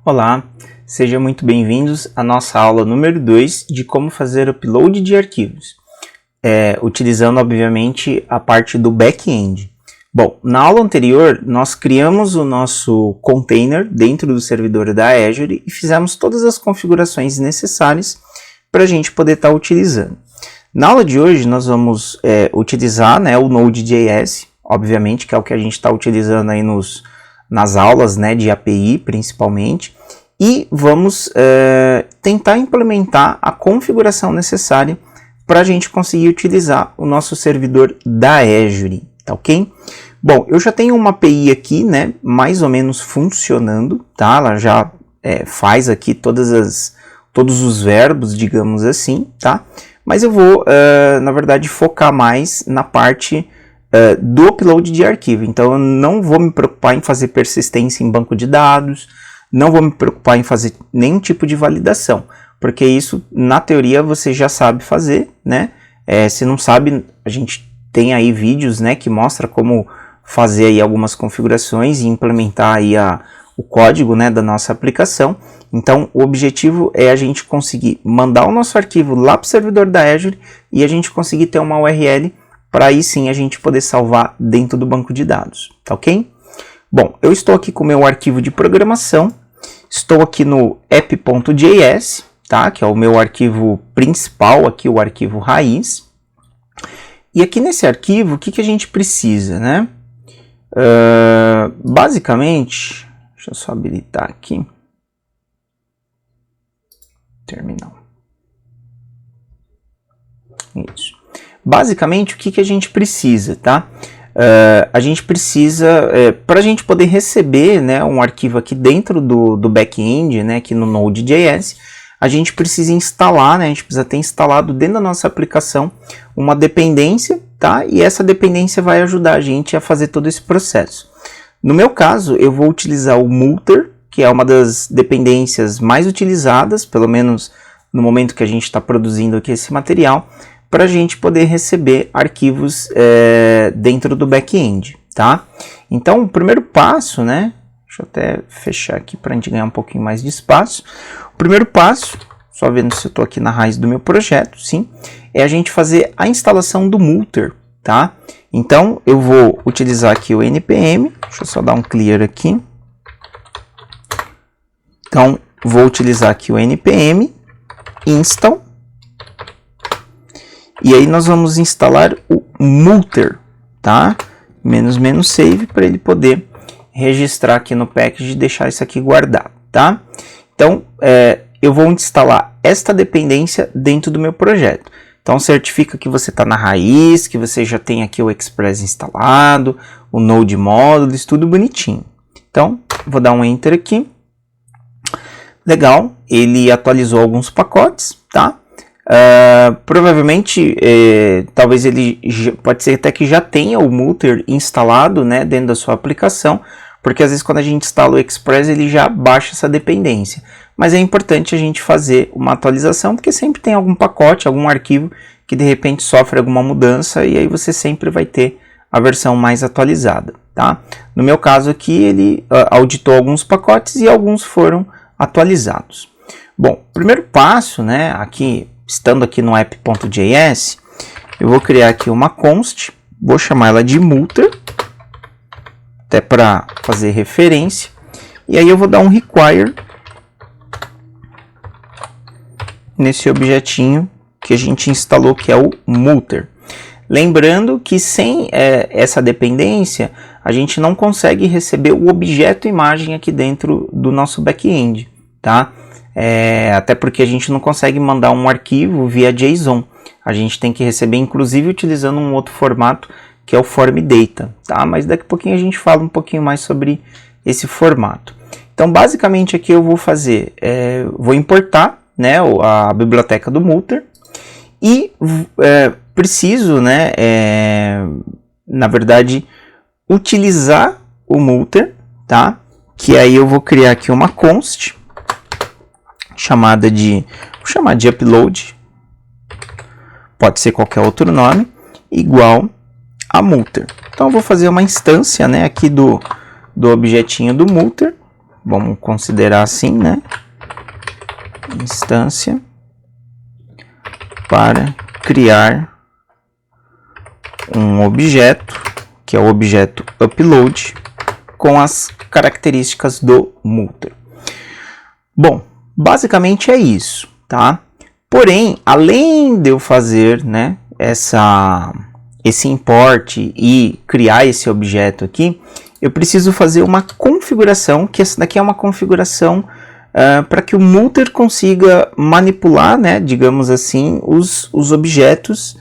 Olá, sejam muito bem-vindos à nossa aula número 2 de como fazer upload de arquivos, utilizando obviamente a parte do back-end. Bom, na aula anterior nós criamos o nosso container dentro do servidor da Azure e fizemos todas as configurações necessárias para a gente poder estar utilizando. Na aula de hoje nós vamos utilizar, né, o Node.js, obviamente, que é o que a gente está utilizando aí nas aulas, né, de API principalmente, e vamos tentar implementar a configuração necessária para a gente conseguir utilizar o nosso servidor da Azure, tá ok? Bom, eu já tenho uma API aqui, né, mais ou menos funcionando, tá? Ela já faz aqui todos os verbos, digamos assim, tá? Mas eu vou, na verdade, focar mais na parte do upload de arquivo. Então, eu não vou me preocupar em fazer persistência em banco de dados, não vou me preocupar em fazer nenhum tipo de validação, porque isso, na teoria, você já sabe fazer, né? Se não sabe, a gente tem aí vídeos, né, que mostra como fazer aí algumas configurações e implementar aí o código, né, da nossa aplicação. Então, o objetivo é a gente conseguir mandar o nosso arquivo lá para o servidor da Azure e a gente conseguir ter uma URL para aí sim a gente poder salvar dentro do banco de dados, tá ok? Bom, eu estou aqui com o meu arquivo de programação, estou aqui no app.js, tá? Que é o meu arquivo principal, aqui o arquivo raiz. E aqui nesse arquivo, o que a gente precisa, né? Basicamente, deixa eu só habilitar aqui. Terminal. Isso. Basicamente, o que a gente precisa, tá? A gente precisa, para a gente poder receber, né, um arquivo aqui dentro do back-end, né, aqui no Node.js, a gente precisa instalar, né, a gente precisa ter instalado dentro da nossa aplicação uma dependência, tá? E essa dependência vai ajudar a gente a fazer todo esse processo. No meu caso, eu vou utilizar o Multer, que é uma das dependências mais utilizadas, pelo menos no momento que a gente está produzindo aqui esse material, para a gente poder receber arquivos dentro do back-end, tá? Então, o primeiro passo, né? Deixa eu até fechar aqui para a gente ganhar um pouquinho mais de espaço. O primeiro passo, só vendo se eu estou aqui na raiz do meu projeto, sim, é a gente fazer a instalação do Multer, tá? Então, eu vou utilizar aqui o npm, deixa eu só dar um clear aqui. Então, vou utilizar aqui o npm install. E aí nós vamos instalar o Multer, tá? -- save para ele poder registrar aqui no package e deixar isso aqui guardado, tá? Então, eu vou instalar esta dependência dentro do meu projeto. Então, certifica que você está na raiz, que você já tem aqui o Express instalado, o Node Modules, tudo bonitinho. Então, vou dar um Enter aqui. Legal, ele atualizou alguns pacotes, tá? Provavelmente, talvez ele pode ser até que já tenha o Multer instalado, né, dentro da sua aplicação, porque às vezes quando a gente instala o Express ele já baixa essa dependência. Mas é importante a gente fazer uma atualização, porque sempre tem algum pacote, algum arquivo que de repente sofre alguma mudança e aí você sempre vai ter a versão mais atualizada, tá? No meu caso aqui ele auditou alguns pacotes e alguns foram atualizados. Bom, primeiro passo, né, aqui estando aqui no app.js, eu vou criar aqui uma const, vou chamar ela de Multer, até para fazer referência, e aí eu vou dar um require nesse objetinho que a gente instalou, que é o Multer. Lembrando que sem essa dependência, a gente não consegue receber o objeto imagem aqui dentro do nosso back-end, tá? Até porque a gente não consegue mandar um arquivo via JSON. A gente tem que receber, inclusive, utilizando um outro formato, que é o Form Data, tá? Mas daqui a pouquinho a gente fala um pouquinho mais sobre esse formato. Então, basicamente, aqui eu vou fazer, vou importar, né, a biblioteca do Multer e preciso, né, na verdade, utilizar o Multer, tá? Que aí eu vou criar aqui uma const, vou chamar de upload, pode ser qualquer outro nome, igual a Multer. Então eu vou fazer uma instância, né, aqui do objetinho do Multer, vamos considerar assim, né? Instância para criar um objeto, que é o objeto upload, com as características do Multer. Bom, basicamente é isso, tá? Porém, além de eu fazer, né, esse import e criar esse objeto aqui, eu preciso fazer uma configuração, que essa daqui é uma configuração para que o Multer consiga manipular, né, digamos assim, os objetos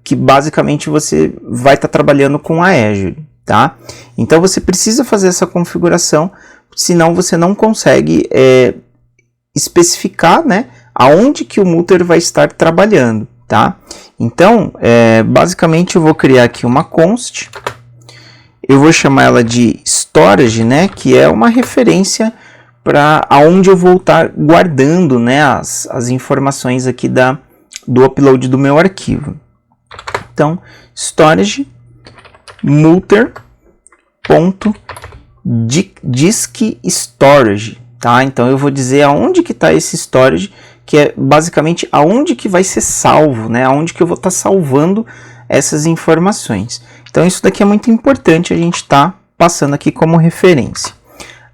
que basicamente você vai estar trabalhando com a Azure, tá? Então você precisa fazer essa configuração, senão você não consegue especificar, né, aonde que o Multer vai estar trabalhando, tá? Então, basicamente eu vou criar aqui uma const, eu vou chamar ela de storage, né, que é uma referência para aonde eu vou estar guardando, né, as informações aqui do upload do meu arquivo. Então, storage multer.disk storage, tá? Então eu vou dizer aonde que está esse storage, que é basicamente aonde que vai ser salvo, né? Aonde que eu vou estar salvando essas informações. Então isso daqui é muito importante a gente estar passando aqui como referência.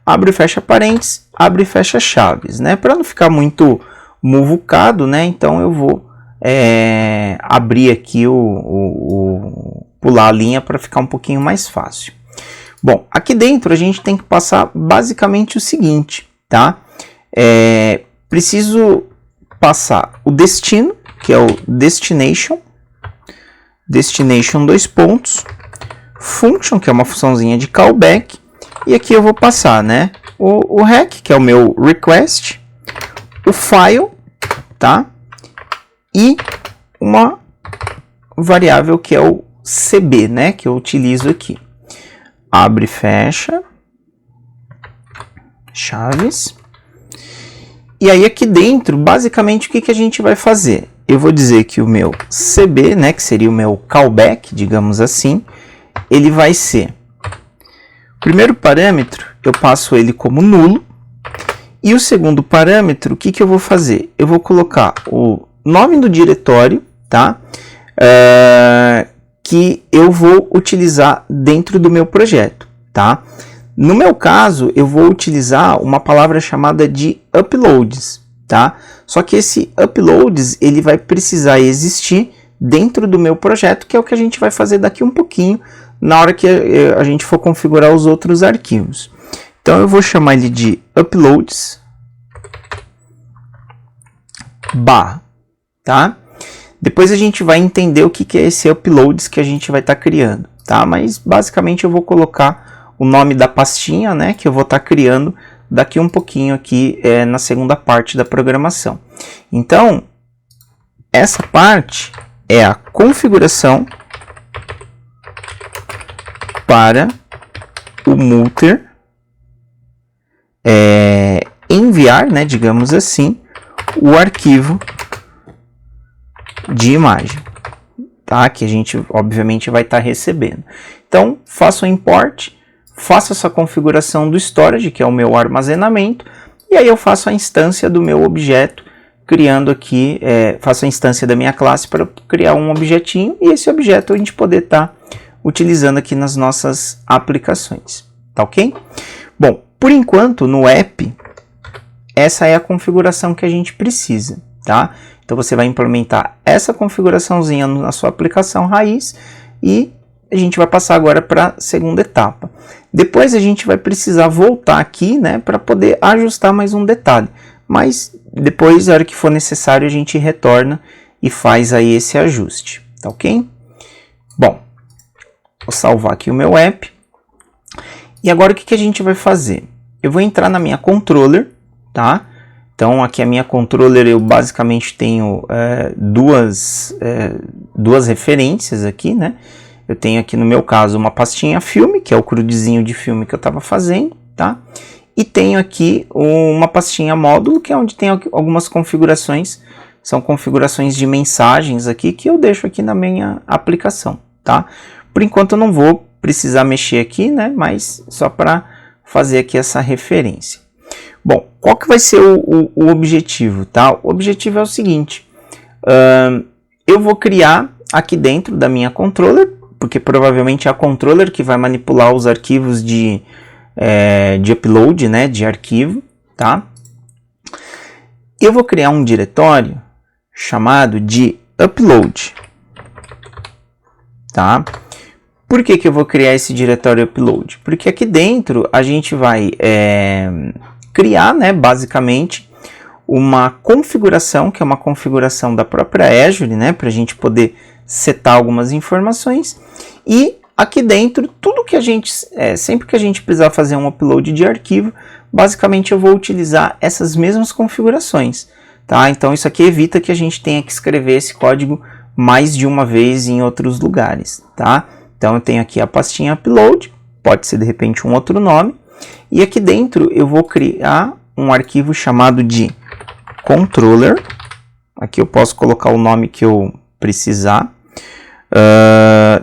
Abre e fecha parênteses, abre e fecha chaves, né? Para não ficar muito muvucado, né? Então eu vou abrir aqui pular a linha para ficar um pouquinho mais fácil. Bom, aqui dentro a gente tem que passar basicamente o seguinte, tá? Preciso passar o destino, que é o destination, dois pontos, function, que é uma funçãozinha de callback, e aqui eu vou passar, né, o rec, que é o meu request, o file, tá? E uma variável que é o cb, né, que eu utilizo aqui. Abre e fecha chaves. E aí aqui dentro, basicamente, o que a gente vai fazer? Eu vou dizer que o meu cb, né, que seria o meu callback, digamos assim, ele vai ser... O primeiro parâmetro, eu passo ele como nulo. E o segundo parâmetro, o que eu vou fazer? Eu vou colocar o nome do diretório, tá? Que eu vou utilizar dentro do meu projeto, tá? No meu caso, eu vou utilizar uma palavra chamada de uploads, tá? Só que esse uploads, ele vai precisar existir dentro do meu projeto, que é o que a gente vai fazer daqui um pouquinho, na hora que a gente for configurar os outros arquivos. Então eu vou chamar ele de uploads barra, tá? Depois a gente vai entender o que é esse uploads que a gente vai estar criando, tá? Mas basicamente eu vou colocar o nome da pastinha, né, que eu vou estar criando daqui um pouquinho aqui na segunda parte da programação. Então, essa parte é a configuração para o Multer enviar, né, digamos assim, o arquivo de imagem, tá? Que a gente obviamente vai estar recebendo. Então, faço o import, faço essa configuração do storage, que é o meu armazenamento, e aí eu faço a instância do meu objeto, criando aqui, faço a instância da minha classe para criar um objetinho, e esse objeto a gente poder estar utilizando aqui nas nossas aplicações, tá ok? Bom, por enquanto no app, essa é a configuração que a gente precisa, tá? Então você vai implementar essa configuraçãozinha na sua aplicação raiz e a gente vai passar agora para a segunda etapa. Depois a gente vai precisar voltar aqui, né, para poder ajustar mais um detalhe. Mas depois, na hora que for necessário, a gente retorna e faz aí esse ajuste, tá ok? Bom, vou salvar aqui o meu app. E agora o que a gente vai fazer? Eu vou entrar na minha controller, tá? Então aqui a minha controller eu basicamente tenho duas referências aqui, né? Eu tenho aqui no meu caso uma pastinha filme, que é o crudezinho de filme que eu estava fazendo, tá? E tenho aqui uma pastinha módulo, que é onde tem algumas configurações, são configurações de mensagens aqui, que eu deixo aqui na minha aplicação, tá? Por enquanto eu não vou precisar mexer aqui, né? Mas só para fazer aqui essa referência. Bom, qual que vai ser o objetivo, tá? O objetivo é o seguinte, eu vou criar aqui dentro da minha controller, porque provavelmente é a controller que vai manipular os arquivos de upload, né, de arquivo, tá? Eu vou criar um diretório chamado de upload, tá? Por que que eu vou criar esse diretório upload? Porque aqui dentro a gente vai criar, né, basicamente, uma configuração, que é uma configuração da própria Azure, né, para a gente poder setar algumas informações. E aqui dentro, tudo que a gente, sempre que a gente precisar fazer um upload de arquivo, basicamente eu vou utilizar essas mesmas configurações, tá? Então isso aqui evita que a gente tenha que escrever esse código mais de uma vez em outros lugares, tá? Então eu tenho aqui a pastinha upload, pode ser de repente um outro nome, e aqui dentro eu vou criar um arquivo chamado de controller. Aqui eu posso colocar o nome que eu precisar.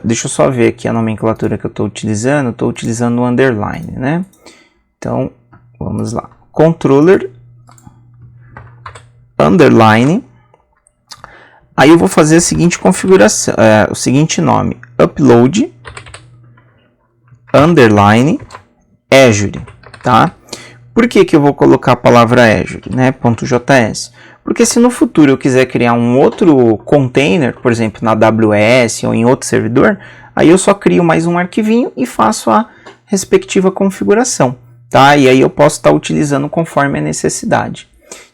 Deixa eu só ver aqui a nomenclatura que eu estou utilizando. Estou utilizando o underline, né? Então, vamos lá. Controller, underline. Aí eu vou fazer a seguinte configuração, o seguinte nome. Upload, underline, Azure, tá? Por que que eu vou colocar a palavra Azure, né? .js? Porque se no futuro eu quiser criar um outro container, por exemplo, na AWS ou em outro servidor, aí eu só crio mais um arquivinho e faço a respectiva configuração, tá? E aí eu posso estar utilizando conforme a necessidade.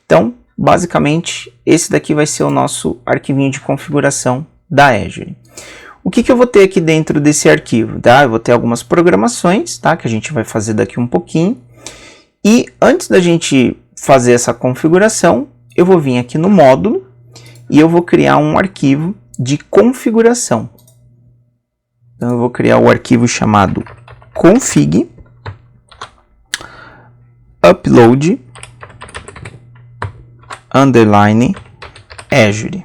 Então, basicamente, esse daqui vai ser o nosso arquivinho de configuração da Azure. O que que eu vou ter aqui dentro desse arquivo? Tá? Eu vou ter algumas programações, tá? Que a gente vai fazer daqui um pouquinho. E antes da gente fazer essa configuração, eu vou vir aqui no módulo e eu vou criar um arquivo de configuração. Então eu vou criar o arquivo chamado config upload underline Azure,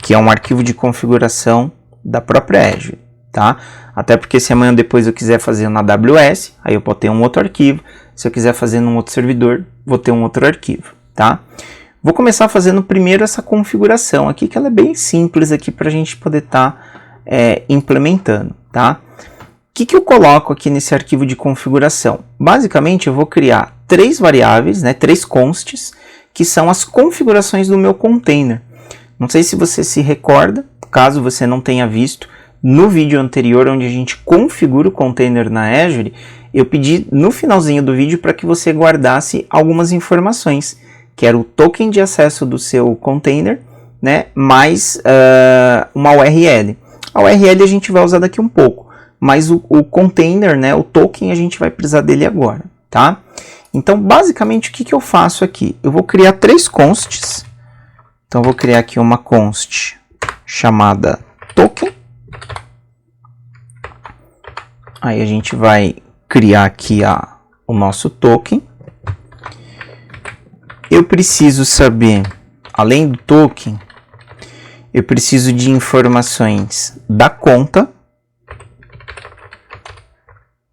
que é um arquivo de configuração da própria Azure, tá? Até porque se amanhã depois eu quiser fazer na AWS, aí eu vou ter um outro arquivo. Se eu quiser fazer num outro servidor, vou ter um outro arquivo, tá? Vou começar fazendo primeiro essa configuração aqui, que ela é bem simples aqui para a gente poder estar implementando, tá? O que que eu coloco aqui nesse arquivo de configuração? Basicamente eu vou criar 3 variáveis, né, 3 consts, que são as configurações do meu container. Não sei se você se recorda, caso você não tenha visto, no vídeo anterior onde a gente configura o container na Azure, eu pedi no finalzinho do vídeo para que você guardasse algumas informações, que era o token de acesso do seu container, né, mais uma URL. A URL a gente vai usar daqui um pouco, mas o container, né, o token, a gente vai precisar dele agora, tá? Então, basicamente, o que que eu faço aqui? Eu vou criar 3 consts. Então, eu vou criar aqui uma const chamada token. Aí a gente vai criar aqui o nosso token. Eu preciso saber, além do token, eu preciso de informações da conta,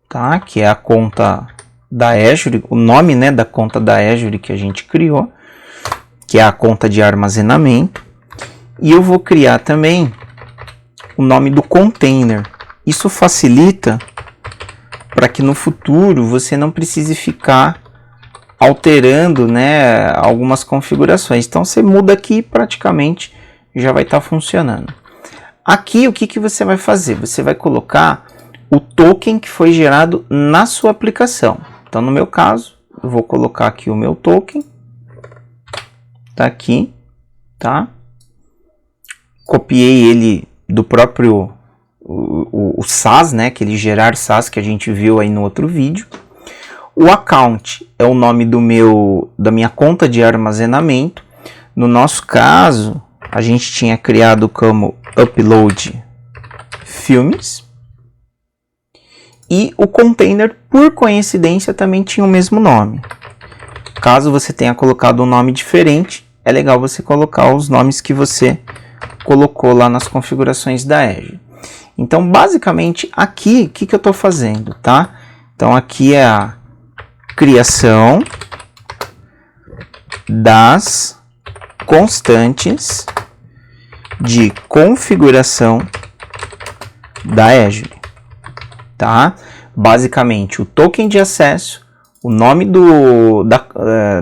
tá? Que é a conta da Azure, o nome, né, da conta da Azure que a gente criou, que é a conta de armazenamento. E eu vou criar também o nome do container. Isso facilita para que no futuro você não precise ficar alterando, né, algumas configurações. Então você muda aqui e praticamente já vai estar funcionando. Aqui o que que você vai fazer? Você vai colocar o token que foi gerado na sua aplicação. Então no meu caso, eu vou colocar aqui o meu token. Tá aqui, tá? Copiei ele do próprio o SAS, né? Aquele gerar SAS que a gente viu aí no outro vídeo. O account é o nome da minha conta de armazenamento. No nosso caso, a gente tinha criado como upload filmes. E o container, por coincidência, também tinha o mesmo nome. Caso você tenha colocado um nome diferente, é legal você colocar os nomes que você colocou lá nas configurações da Azure. Então, basicamente, aqui, o que que eu estou fazendo, tá? Então, aqui é criação das constantes de configuração da Azure, tá? Basicamente, o token de acesso, o nome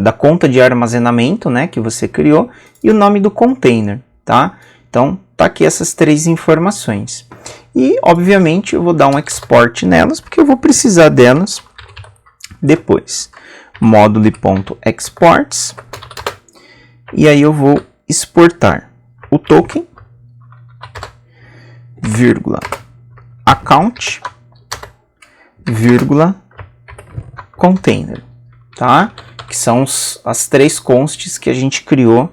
da conta de armazenamento, né, que você criou, e o nome do container, tá? Então, tá aqui essas três informações. E, obviamente, eu vou dar um export nelas, porque eu vou precisar delas depois. Module.exports. E aí eu vou exportar o token, vírgula, account, vírgula, container, tá? Que são as três consts que a gente criou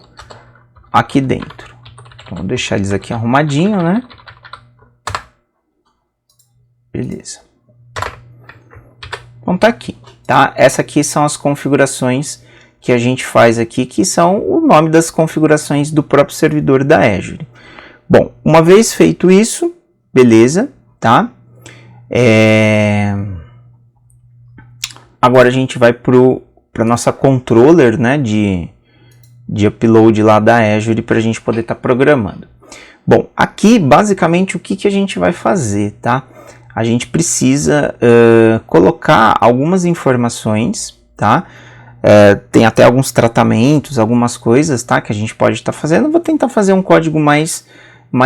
aqui dentro. Então, vou deixar eles aqui arrumadinho, né? Beleza. Então tá aqui, tá? Essa aqui são as configurações que a gente faz aqui, que são o nome das configurações do próprio servidor da Azure. Bom, uma vez feito isso, beleza, tá? Agora a gente vai para nossa controller, né, de upload lá da Azure para a gente poder estar programando. Bom, aqui basicamente o que a gente vai fazer, tá? A gente precisa colocar algumas informações, tá? Tem até alguns tratamentos, algumas coisas, tá, que a gente pode estar fazendo. Vou tentar fazer um código mais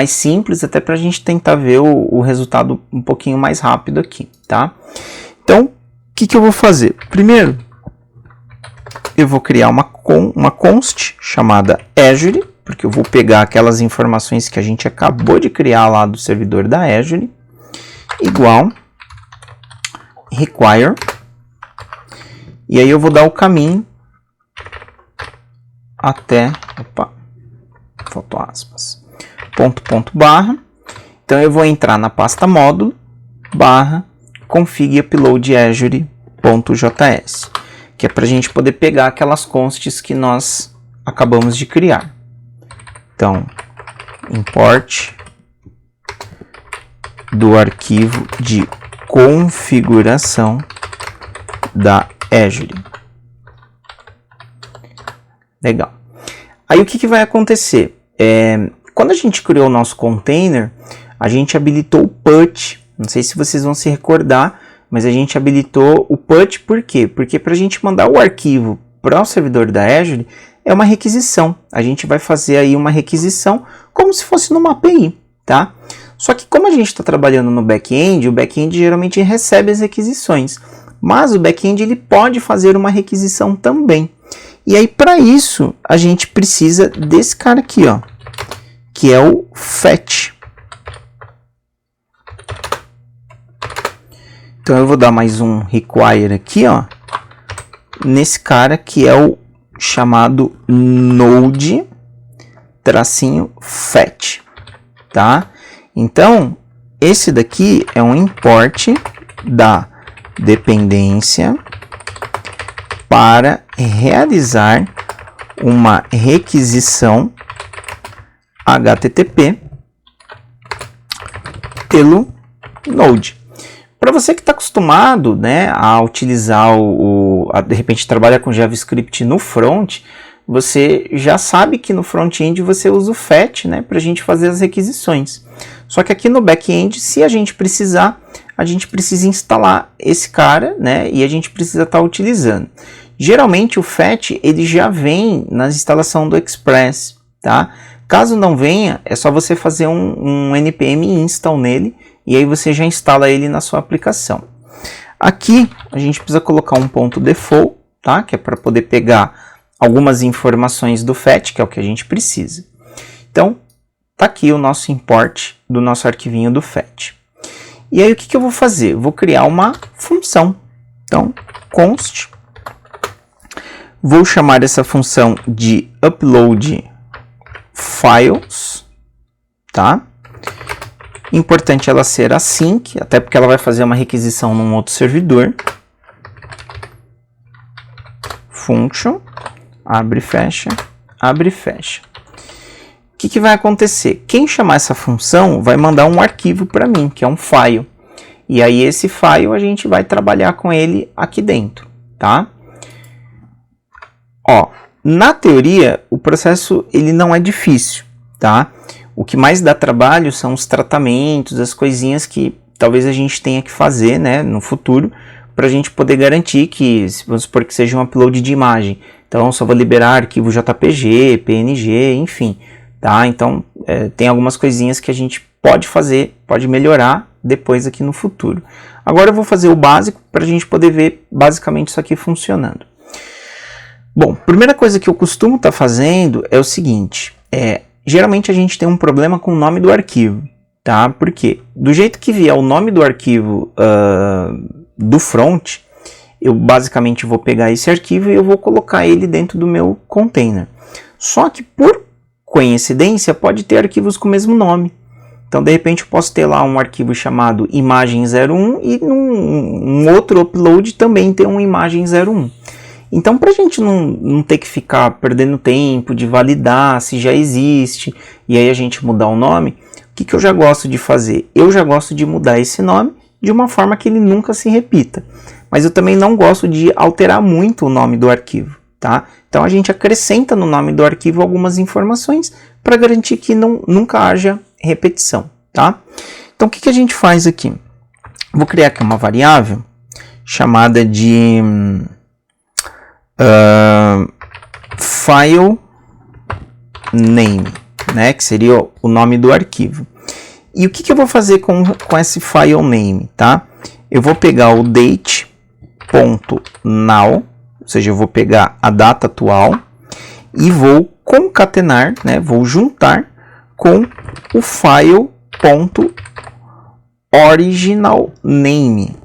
simples, até para a gente tentar ver o resultado um pouquinho mais rápido aqui, tá? Então, o que eu vou fazer? Primeiro, eu vou criar uma const chamada Azure, porque eu vou pegar aquelas informações que a gente acabou de criar lá do servidor da Azure, igual require, e aí eu vou dar o caminho até, faltou aspas, barra, então eu vou entrar na pasta módulo, barra, config upload azure.js, que é para a gente poder pegar aquelas consts que nós acabamos de criar. Então, import do arquivo de configuração da Azure. Legal. Aí o que vai acontecer? Quando a gente criou o nosso container, a gente habilitou o put. Não sei se vocês vão se recordar, mas a gente habilitou o put por quê? Porque para a gente mandar o arquivo para o servidor da Azure é uma requisição. A gente vai fazer aí uma requisição como se fosse numa API, tá? Só que como a gente está trabalhando no back-end, o back-end geralmente recebe as requisições, mas o back-end ele pode fazer uma requisição também. E aí para isso a gente precisa desse cara aqui, ó, que é o fetch. Então eu vou dar mais um require aqui, ó, nesse cara que é o chamado node-fetch, tá? Então, esse daqui é um import da dependência para realizar uma requisição HTTP pelo Node. Para você que está acostumado, né, a utilizar de repente trabalha com JavaScript no front, você já sabe que no front-end você usa o fetch, né, para a gente fazer as requisições. Só que aqui no back-end, se a gente precisar, a gente precisa instalar esse cara, né, e a gente precisa estar utilizando. Geralmente o fetch ele já vem na instalação do Express, tá? Caso não venha, é só você fazer um npm install nele e aí você já instala ele na sua aplicação. Aqui a gente precisa colocar um ponto default, tá? Que é para poder pegar algumas informações do fetch, que é o que a gente precisa. Então, tá aqui o nosso import do nosso arquivinho do fetch. E aí o que eu vou fazer? Eu vou criar uma função. Então, const. Vou chamar essa função de upload files, tá? Importante ela ser async, até porque ela vai fazer uma requisição num outro servidor. Function, abre e fecha, abre e fecha. O que vai acontecer? Quem chamar essa função vai mandar um arquivo para mim, que é um file. E aí esse file a gente vai trabalhar com ele aqui dentro, tá? Ó, na teoria, o processo ele não é difícil, tá? O que mais dá trabalho são os tratamentos, as coisinhas que talvez a gente tenha que fazer, né, no futuro, para a gente poder garantir que, vamos supor que seja um upload de imagem, então só vou liberar arquivo JPG, PNG, enfim, tá? Então tem algumas coisinhas que a gente pode fazer, pode melhorar depois aqui no futuro. Agora eu vou fazer o básico para a gente poder ver basicamente isso aqui funcionando. Bom, primeira coisa que eu costumo estar fazendo é o seguinte, geralmente a gente tem um problema com o nome do arquivo, tá? Porque do jeito que vier o nome do arquivo do front, eu basicamente vou pegar esse arquivo e eu vou colocar ele dentro do meu container. Só que por coincidência pode ter arquivos com o mesmo nome. Então de repente eu posso ter lá um arquivo chamado imagem01 e num outro upload também tem uma imagem01. Então, para a gente não ter que ficar perdendo tempo de validar se já existe e aí a gente mudar o nome, o que eu já gosto de fazer? Eu já gosto de mudar esse nome de uma forma que ele nunca se repita. Mas eu também não gosto de alterar muito o nome do arquivo, tá? Então a gente acrescenta no nome do arquivo algumas informações para garantir que nunca haja repetição, tá? Então o que a gente faz aqui? Vou criar aqui uma variável chamada de file name, né, que seria o nome do arquivo. E o que eu vou fazer com esse file name, tá? Eu vou pegar o date.now, ou seja, eu vou pegar a data atual e vou concatenar, né, vou juntar com o file.originalName,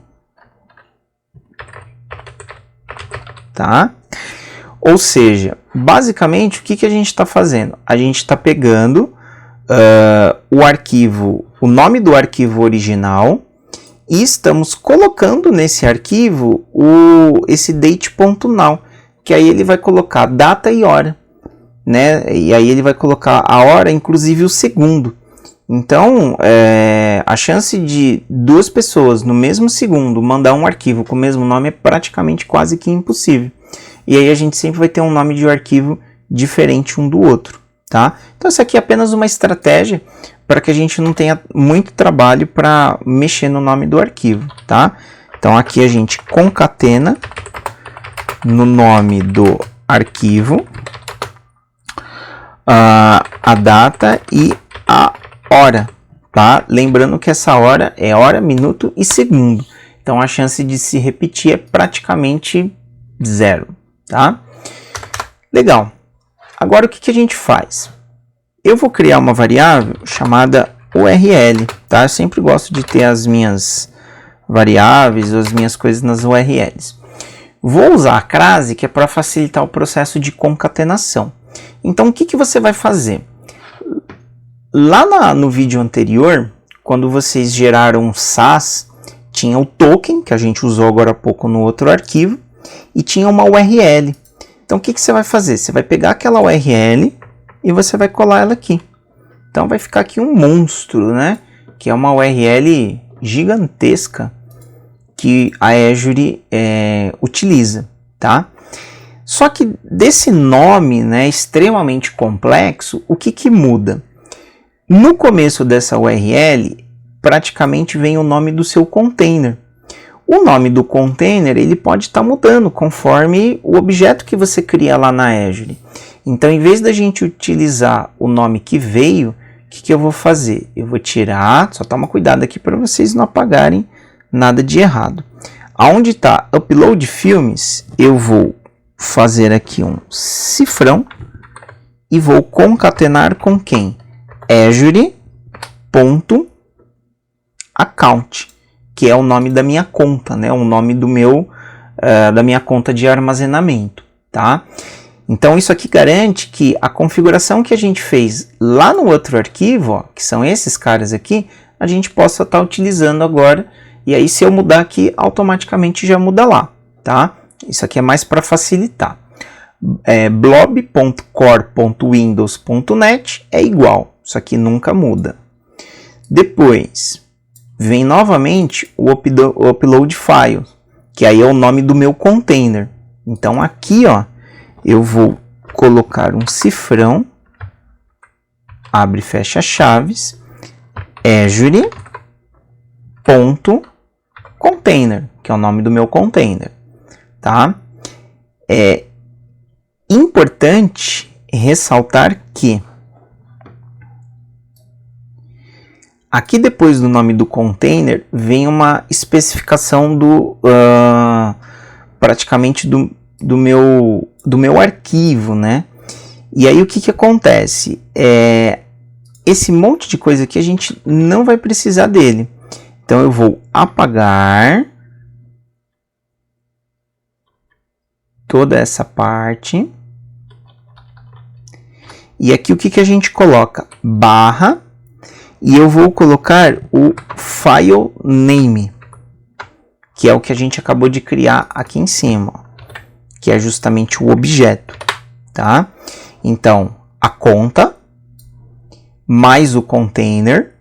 tá? Ou seja, basicamente o que a gente está fazendo? A gente está pegando o arquivo, o nome do arquivo original e estamos colocando nesse arquivo esse date.now, que aí ele vai colocar data e hora, né? E aí ele vai colocar a hora, inclusive o segundo. Então, a chance de duas pessoas no mesmo segundo mandar um arquivo com o mesmo nome é praticamente quase que impossível. E aí a gente sempre vai ter um nome de arquivo diferente um do outro, tá? Então isso aqui é apenas uma estratégia para que a gente não tenha muito trabalho para mexer no nome do arquivo, tá? Então aqui a gente concatena no nome do arquivo a data e a hora, tá? Lembrando que essa hora é hora, minuto e segundo. Então a chance de se repetir é praticamente zero, tá? Legal. Agora o que a gente faz? Eu vou criar uma variável chamada URL, tá? Eu sempre gosto de ter as minhas variáveis, as minhas coisas nas URLs. Vou usar a crase, que é para facilitar o processo de concatenação. Então o que você vai fazer? Lá no vídeo anterior, quando vocês geraram SAS, tinha o token, que a gente usou agora há pouco no outro arquivo, e tinha uma URL. Então o que você vai fazer? Você vai pegar aquela URL e você vai colar ela aqui. Então vai ficar aqui um monstro, né? Que é uma URL gigantesca que a Azure utiliza, tá? Só que desse nome, né, extremamente complexo, o que muda? No começo dessa URL, praticamente vem o nome do seu container. O nome do container ele pode estar mudando conforme o objeto que você cria lá na Azure. Então, em vez da gente utilizar o nome que veio, o que eu vou fazer? Eu vou tirar, só toma cuidado aqui para vocês não apagarem nada de errado. Aonde está Upload Filmes, eu vou fazer aqui um cifrão e vou concatenar com quem? Azure.account, que é o nome da minha conta, né? O nome do da minha conta de armazenamento, tá? Então isso aqui garante que a configuração que a gente fez lá no outro arquivo, ó, que são esses caras aqui, a gente possa estar utilizando agora. E aí se eu mudar aqui, automaticamente já muda lá, tá? Isso aqui é mais para facilitar. blob.core.windows.net é igual. Isso aqui nunca muda. Depois, vem novamente o upload file, que aí é o nome do meu container. Então aqui, ó, eu vou colocar um cifrão, abre e fecha chaves, Azure.container, que é o nome do meu container, tá? É importante ressaltar que aqui depois do nome do container vem uma especificação praticamente do meu arquivo, né? E aí o que acontece? Esse monte de coisa aqui a gente não vai precisar dele. Então eu vou apagar toda essa parte. E aqui o que a gente coloca? Barra. E eu vou colocar o file name, que é o que a gente acabou de criar aqui em cima, ó, que é justamente o objeto, tá? Então, a conta mais o container,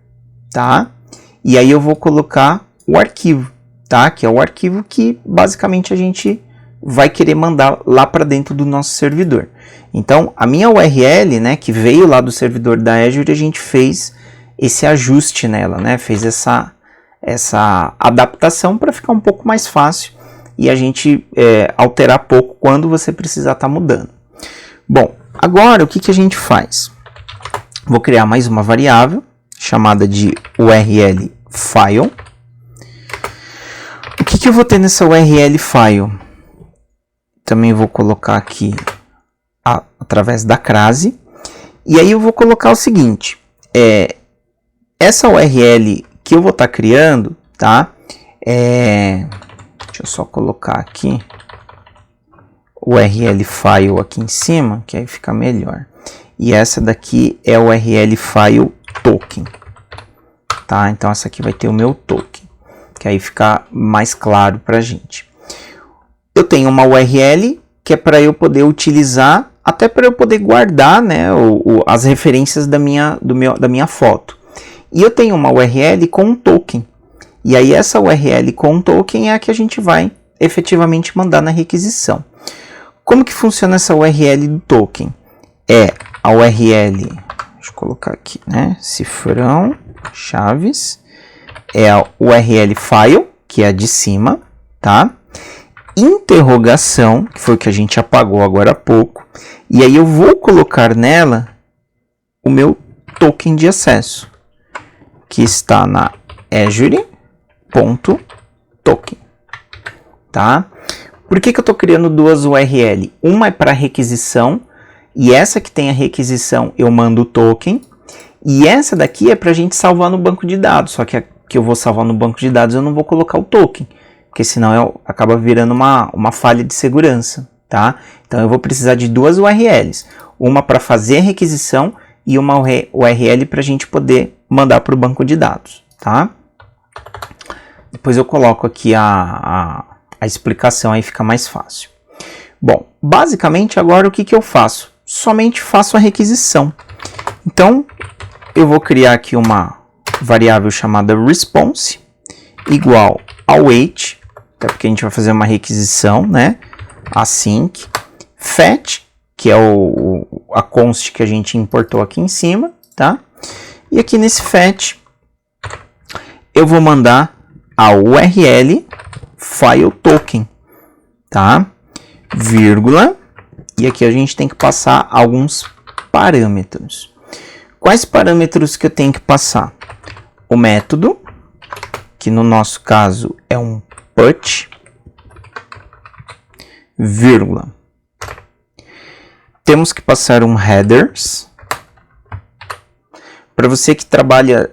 tá? E aí eu vou colocar o arquivo, tá? Que é o arquivo que basicamente a gente vai querer mandar lá para dentro do nosso servidor. Então, a minha URL, né, que veio lá do servidor da Azure, a gente fez esse ajuste nela, né? Fez essa adaptação para ficar um pouco mais fácil e a gente alterar pouco quando você precisar estar mudando. Bom, agora o que a gente faz? Vou criar mais uma variável chamada de URL file. O que eu vou ter nessa URL file? Também vou colocar aqui através da crase. E aí eu vou colocar o seguinte, essa URL que eu vou estar criando, tá? Deixa eu só colocar aqui URL file aqui em cima, que aí fica melhor. E essa daqui é o URL file token, tá? Então essa aqui vai ter o meu token, que aí fica mais claro pra gente. Eu tenho uma URL que é para eu poder utilizar, até para eu poder guardar, né, as referências da minha foto. E eu tenho uma URL com um token. E aí essa URL com um token é a que a gente vai efetivamente mandar na requisição. Como que funciona essa URL do token? É a URL, deixa eu colocar aqui, né? Cifrão, chaves, é a URL file, que é a de cima, tá? Interrogação, que foi o que a gente apagou agora há pouco. E aí eu vou colocar nela o meu token de acesso, que está na Azure.token, tá? Por que eu estou criando duas URL? Uma é para requisição, e essa que tem a requisição eu mando o token, e essa daqui é para a gente salvar no banco de dados, só que a que eu vou salvar no banco de dados eu não vou colocar o token, porque senão acaba virando uma falha de segurança, tá? Então eu vou precisar de duas URLs, uma para fazer a requisição e uma URL para a gente poder mandar para o banco de dados, tá? Depois eu coloco aqui a explicação, aí fica mais fácil. Bom, basicamente agora o que eu faço? Somente faço a requisição. Então, eu vou criar aqui uma variável chamada response, igual ao wait, até porque a gente vai fazer uma requisição, né? Async, fetch, que é a const que a gente importou aqui em cima, tá? E aqui nesse fetch, eu vou mandar a URL file token, tá? Vírgula, e aqui a gente tem que passar alguns parâmetros. Quais parâmetros que eu tenho que passar? O método, que no nosso caso é um put, vírgula. Temos que passar um headers. Para você que trabalha,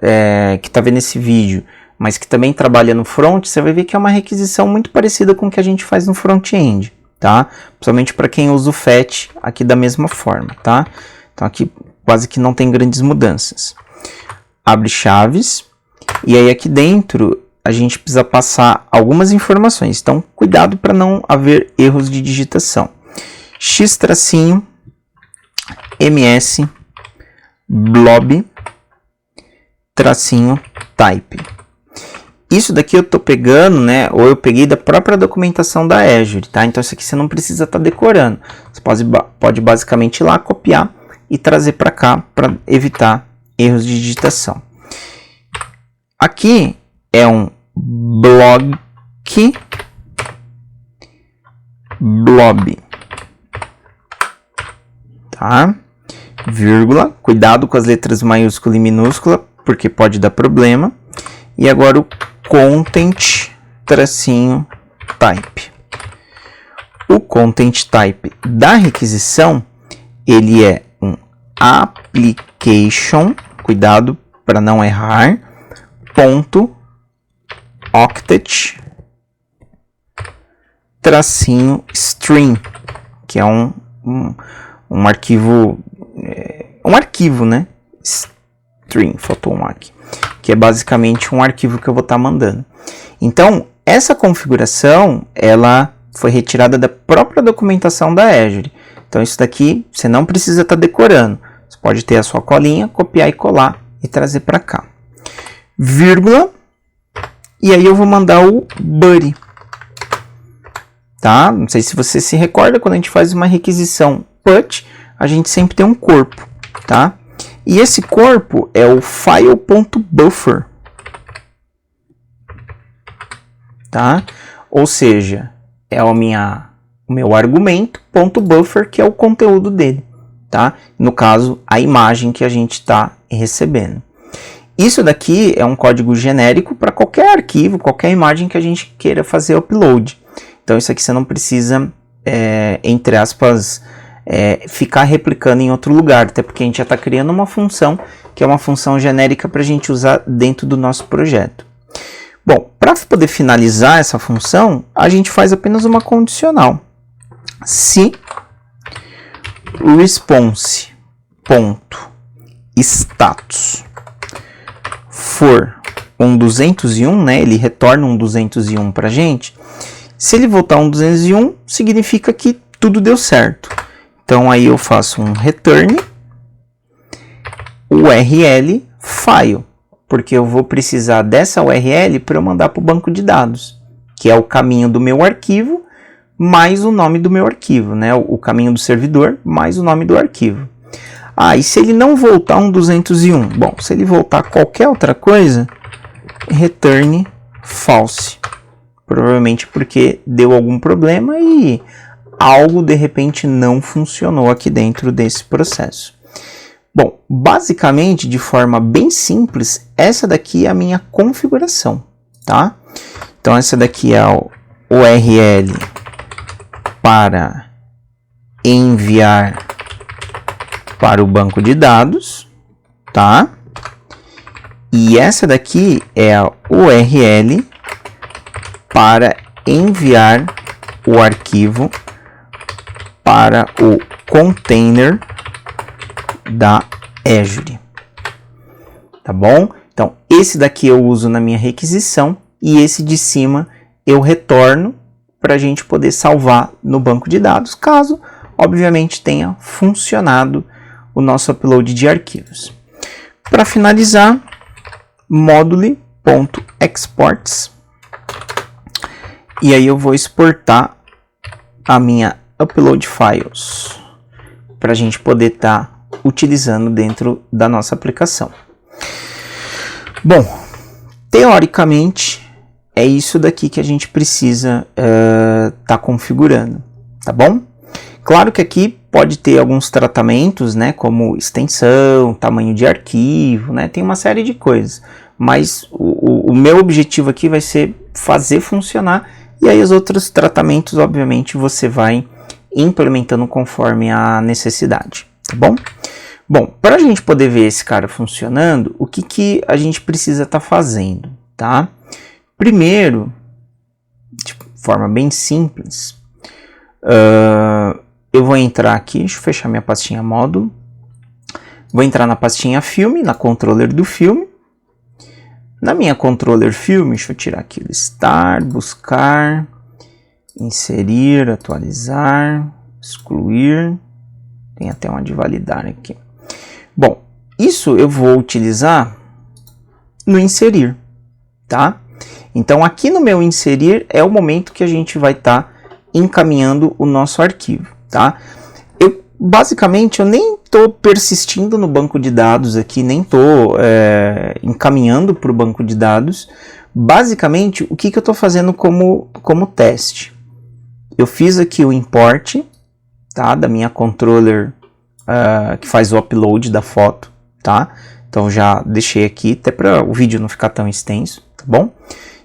que está vendo esse vídeo, mas que também trabalha no front, você vai ver que é uma requisição muito parecida com o que a gente faz no front-end, tá? Principalmente para quem usa o fetch aqui da mesma forma, tá? Então aqui quase que não tem grandes mudanças. Abre chaves, e aí aqui dentro a gente precisa passar algumas informações, então cuidado para não haver erros de digitação. x-ms blob -type. Isso daqui eu tô pegando, né, ou eu peguei da própria documentação da Azure, tá? Então isso aqui você não precisa estar decorando. Você pode basicamente ir lá, copiar e trazer para cá para evitar erros de digitação. Aqui é um blob, tá? Vírgula, cuidado com as letras maiúscula e minúscula, porque pode dar problema. E agora o content tracinho type. O content type da requisição, ele é um application, cuidado para não errar, ponto octet tracinho string, que é um arquivo, né? String, faltou um aqui, que é basicamente um arquivo que eu vou estar mandando. Então, essa configuração, ela foi retirada da própria documentação da Azure. Então, isso daqui você não precisa estar decorando. Você pode ter a sua colinha, copiar e colar e trazer para cá. Vírgula. E aí eu vou mandar o buddy. Tá? Não sei se você se recorda, quando a gente faz uma requisição put, a gente sempre tem um corpo, tá? E esse corpo é o file.buffer, tá? Ou seja, é o meu argumento .buffer, que é o conteúdo dele, tá? No caso, a imagem que a gente está recebendo. Isso daqui é um código genérico para qualquer arquivo, qualquer imagem que a gente queira fazer upload. Então isso aqui você não precisa, entre aspas, ficar replicando em outro lugar, até porque a gente já está criando uma função, que é uma função genérica para a gente usar dentro do nosso projeto. Bom, para poder finalizar essa função, a gente faz apenas uma condicional. Se response.status for um 201, né, ele retorna um 201 para a gente. Se ele voltar um 201, significa que tudo deu certo. Então aí eu faço um return URL file, porque eu vou precisar dessa URL para eu mandar para o banco de dados, que é o caminho do meu arquivo mais o nome do meu arquivo, né? O caminho do servidor mais o nome do arquivo. Ah, e se ele não voltar um 201? Bom, se ele voltar qualquer outra coisa, return false. Provavelmente porque deu algum problema e algo de repente não funcionou aqui dentro desse processo. Bom, basicamente, de forma bem simples, essa daqui é a minha configuração, tá? Então essa daqui é o URL para enviar para o banco de dados, tá? E essa daqui é a URL para enviar o arquivo para o container da Azure, tá bom? Então, esse daqui eu uso na minha requisição e esse de cima eu retorno para a gente poder salvar no banco de dados, caso, obviamente, tenha funcionado o nosso upload de arquivos. Para finalizar, module.exports, e aí eu vou exportar a minha upload files para a gente poder estar utilizando dentro da nossa aplicação. Bom, teoricamente é isso daqui que a gente precisa estar configurando, tá bom? Claro que aqui pode ter alguns tratamentos, né, como extensão, tamanho de arquivo, né, tem uma série de coisas, mas o meu objetivo aqui vai ser fazer funcionar, e aí os outros tratamentos, obviamente, você vai implementando conforme a necessidade, tá bom? Bom, para a gente poder ver esse cara funcionando, o que a gente precisa estar fazendo, tá? Primeiro, de forma bem simples, eu vou entrar aqui, deixa eu fechar minha pastinha módulo, vou entrar na pastinha filme, na controller do filme. Na minha controller filme, deixa eu tirar aqui, listar, buscar, inserir, atualizar, excluir, tem até uma de validar aqui. Bom, isso eu vou utilizar no inserir, tá? Então aqui no meu inserir é o momento que a gente vai estar encaminhando o nosso arquivo, tá? Basicamente eu nem estou persistindo no banco de dados aqui, nem estou encaminhando para o banco de dados. Basicamente, o que eu estou fazendo como teste? Eu fiz aqui o import, tá, da minha controller que faz o upload da foto, tá? Então já deixei aqui, até para o vídeo não ficar tão extenso, tá bom?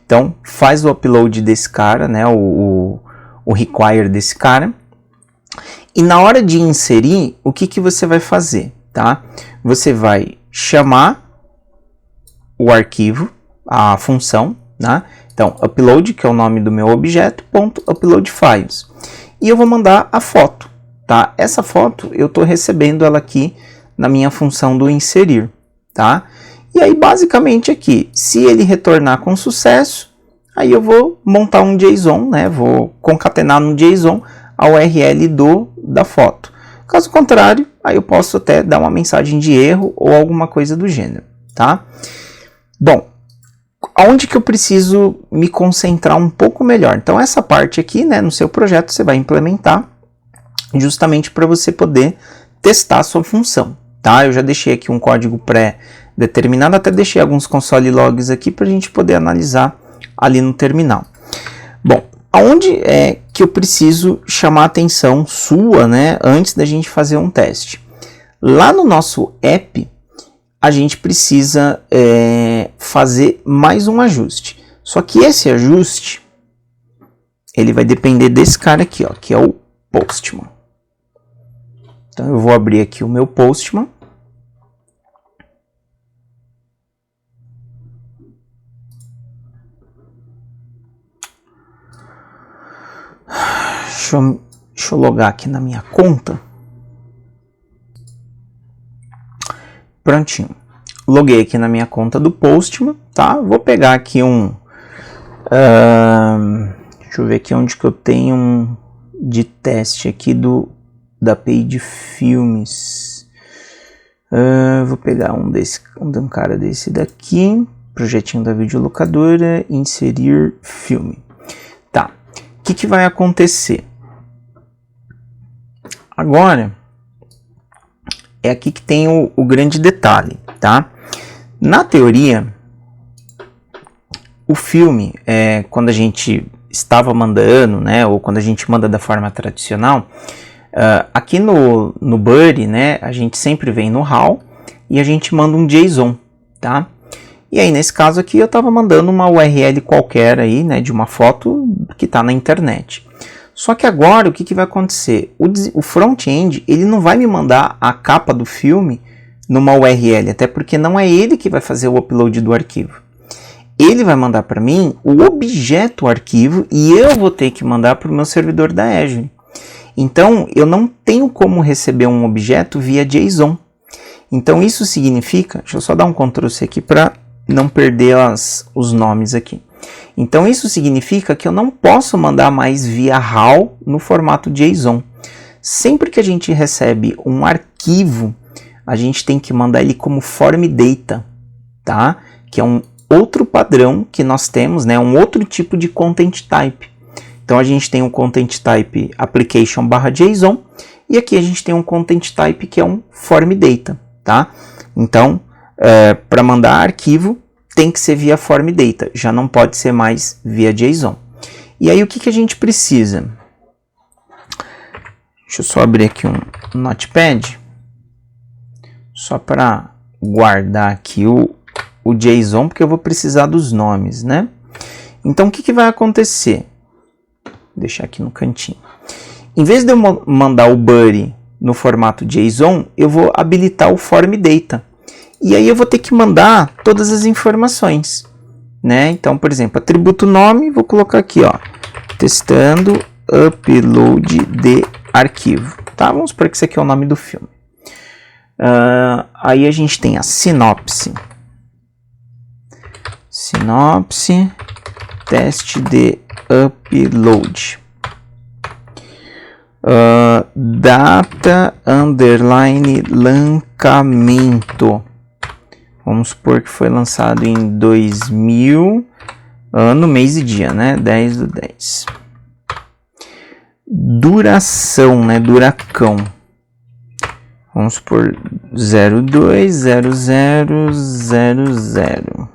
Então faz o upload desse cara, né, o require desse cara. E na hora de inserir, o que você vai fazer, tá? Você vai chamar o arquivo, a função, né? Então, upload, que é o nome do meu objeto, ponto upload files. E eu vou mandar a foto, tá? Essa foto, eu estou recebendo ela aqui na minha função do inserir, tá? E aí, basicamente aqui, se ele retornar com sucesso, aí eu vou montar um JSON, né? Vou concatenar no JSON a URL da foto. Caso contrário, aí eu posso até dar uma mensagem de erro ou alguma coisa do gênero, tá? Bom, aonde que eu preciso me concentrar um pouco melhor? Então essa parte aqui, né, no seu projeto você vai implementar justamente para você poder testar a sua função, tá? Eu já deixei aqui um código pré-determinado, até deixei alguns console logs aqui para a gente poder analisar ali no terminal. Bom, aonde é que eu preciso chamar a atenção sua, né, antes da gente fazer um teste? Lá no nosso app, a gente precisa fazer mais um ajuste. Só que esse ajuste, ele vai depender desse cara aqui, ó, que é o Postman. Então eu vou abrir aqui o meu Postman. Deixa eu logar aqui na minha conta. Prontinho. Loguei aqui na minha conta do Postman, tá? Vou pegar aqui deixa eu ver aqui onde que eu tenho um de teste aqui da API de filmes. Vou pegar um cara desse daqui. Projetinho da videolocadora. Inserir filme. Tá. O que vai acontecer? Agora, é aqui que tem o grande detalhe, tá? Na teoria, o filme, quando a gente estava mandando, né, ou quando a gente manda da forma tradicional, aqui no Buddy, né, a gente sempre vem no HAL e a gente manda um JSON, tá? E aí, nesse caso aqui, eu estava mandando uma URL qualquer aí, né, de uma foto que está na internet. Só que agora, o que vai acontecer? O front-end, ele não vai me mandar a capa do filme numa URL, até porque não é ele que vai fazer o upload do arquivo. Ele vai mandar para mim o objeto arquivo e eu vou ter que mandar para o meu servidor da Azure. Então, eu não tenho como receber um objeto via JSON. Então, isso significa... Deixa eu só dar um Ctrl+C aqui para não perder os nomes aqui. Então isso significa que eu não posso mandar mais via HAL no formato JSON. Sempre que a gente recebe um arquivo, a gente tem que mandar ele como form data, tá? Que é um outro padrão que nós temos, né? Um outro tipo de content type. Então a gente tem um content type application/JSON e aqui a gente tem um content type que é um form data, tá? Então, para mandar arquivo, tem que ser via form data, já não pode ser mais via JSON. E aí o que a gente precisa? Deixa eu só abrir aqui um Notepad, só para guardar aqui o JSON, porque eu vou precisar dos nomes, né? Então o que vai acontecer? Vou deixar aqui no cantinho. Em vez de eu mandar o Buddy no formato JSON, eu vou habilitar o form data. E aí eu vou ter que mandar todas as informações, né? Então, por exemplo, atributo nome, vou colocar aqui, ó, testando upload de arquivo, tá? Vamos supor que isso aqui é o nome do filme. Aí a gente tem a sinopse, teste de upload, data underline lançamento. Vamos supor que foi lançado em 2000, Ano, mês e dia, né? 10/10. Duração, né? Duracão. Vamos por 020000.